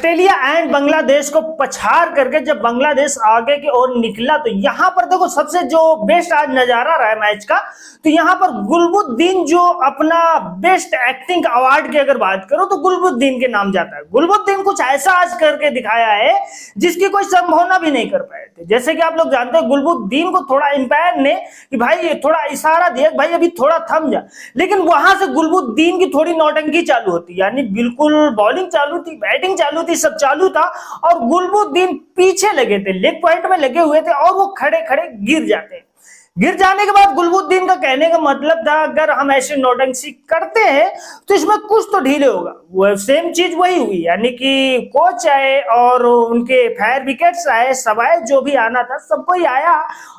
Australia and Bangladesh को पछाड़ करके जब बांग्लादेश आगे की ओर निकला तो यहां पर देखो सबसे जो बेस्ट आज नजारा रहा है मैच का, तो यहां पर गुलबुद्दीन जो अपना बेस्ट एक्टिंग अवार्ड की अगर बात करो तो गुलबुद्दीन के नाम जाता है। गुलबुद्दीन कुछ ऐसा आज करके दिखाया है जिसकी कोई संभावना भी नहीं कर पाए थे। जैसे कि आप लोग जानते हैं गुलबुद्दीन को थोड़ा एम्पायर ने कि भाई ये थोड़ा इशारा दिया भाई अभी थोड़ा थम जा, लेकिन वहां से गुलबुद्दीन की थोड़ी नौटंकी चालू होती, यानी बिल्कुल बॉलिंग चालू थी, बैटिंग चालू थी, सब चालू था और गुलबुद्दीन पीछे लगे थे, लेग पॉइंट में लगे हुए थे और वो खड़े खड़े गिर जाते हैं। गिर जाने के बाद गुलबुद्दीन का कहने का मतलब था अगर हम ऐसी नौटंकी करते हैं तो इसमें कुछ तो ढीले होगा। वो सेम चीज वही हुई, यानी कि कोच आए और उनके फायर विकेट्स आए, सब आए, जो भी आना था सबको ही आया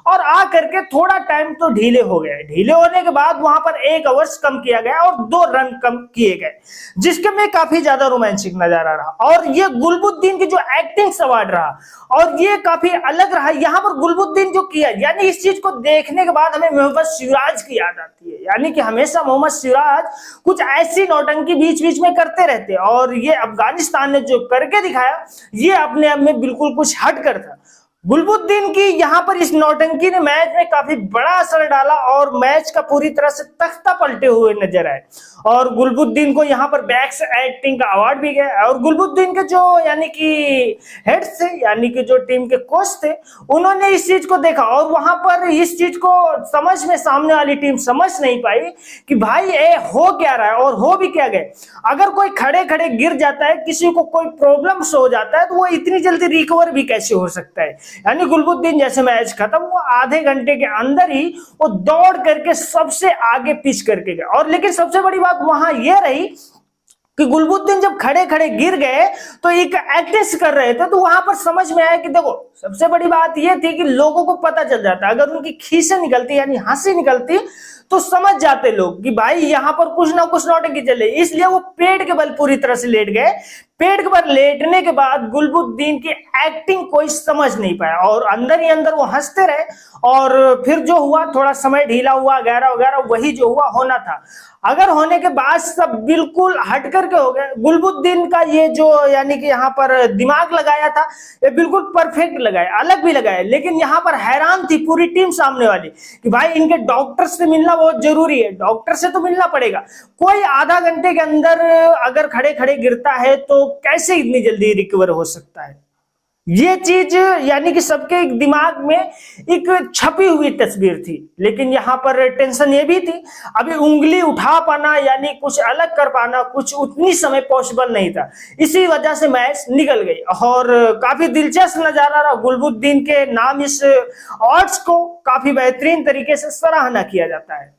और आ करके थोड़ा टाइम तो ढीले हो गए। ढीले होने के बाद वहां पर 1 ओवर्स कम किया गया और 2 रन कम किए गए, जिसके में काफी ज्यादा रोमांचिक नजारा रहा और ये गुलबुद्दीन की जो एक्टिंग सवाल रहा और ये काफी अलग रहा। यहाँ पर गुलबुद्दीन जो किया, यानी इस चीज को देखने के बाद हमें मोहम्मद सिराज की याद आती है, यानी कि हमेशा मोहम्मद सिराज कुछ ऐसी नौटंकी बीच बीच में करते रहते और ये अफगानिस्तान ने जो करके दिखाया ये अपने आप में बिल्कुल कुछ हटकर था। गुलबुद्दीन की यहाँ पर इस नौटंकी ने मैच में काफी बड़ा असर डाला और मैच का पूरी तरह से तख्ता पलटे हुए नजर आए और गुलबुद्दीन को यहाँ पर बेस्ट एक्टिंग का अवार्ड भी गया। और गुलबुद्दीन के जो यानी कि हेड थे, यानी कि जो टीम के कोच थे, उन्होंने इस चीज को देखा और वहां पर इस चीज को समझ में सामने वाली टीम समझ नहीं पाई कि भाई ये हो क्या रहा है और हो भी क्या गए। अगर कोई खड़े खड़े गिर जाता है, किसी को कोई प्रॉब्लम हो जाता है तो वो इतनी जल्दी रिकवर भी कैसे हो सकता है। यानी गुलबुद्दीन जैसे मैच खत्म वो आधे घंटे के अंदर ही वो दौड़ करके सबसे आगे पिच करके गया। और लेकिन सबसे बड़ी बात वहां ये रही कि गुलबुद्दीन जब खड़े खड़े गिर गए तो एक एक्टिंग कर रहे थे, तो वहां पर समझ में आया कि देखो सबसे बड़ी बात यह थी कि लोगों को पता चल जाता, अगर उनकी खीसें निकलती यानी हंसी निकलती तो समझ जाते लोग कि भाई यहाँ पर कुछ ना कुछ नौटंकी चले, इसलिए वो पेड़ के बल पूरी तरह से लेट गए। पेड़ के बल लेटने के बाद गुलबुद्दीन की एक्टिंग कोई समझ नहीं पाया और अंदर ही अंदर वो हंसते रहे और फिर जो हुआ थोड़ा समय ढीला हुआ, वगैरह वगैरह, वही जो हुआ होना था। अगर होने के बाद सब बिल्कुल हट करके हो गए। गुलबुद्दीन का ये जो यानी कि यहाँ पर दिमाग लगाया था ये बिल्कुल परफेक्ट लगाया, अलग भी लगाया, लेकिन यहाँ पर हैरान थी पूरी टीम सामने वाली कि भाई इनके डॉक्टर से मिलना बहुत जरूरी है, डॉक्टर से तो मिलना पड़ेगा। कोई आधा घंटे के अंदर अगर खड़े खड़े गिरता है तो कैसे इतनी जल्दी रिकवर हो सकता है। ये चीज यानी कि सबके दिमाग में एक छपी हुई तस्वीर थी, लेकिन यहाँ पर टेंशन ये भी थी अभी उंगली उठा पाना यानी कुछ अलग कर पाना कुछ उतनी समय पॉसिबल नहीं था, इसी वजह से मैच निकल गई। और काफी दिलचस्प नजारा रहा। गुलबुद्दीन के नाम इस अवार्ड्स को काफी बेहतरीन तरीके से सराहना किया जाता है।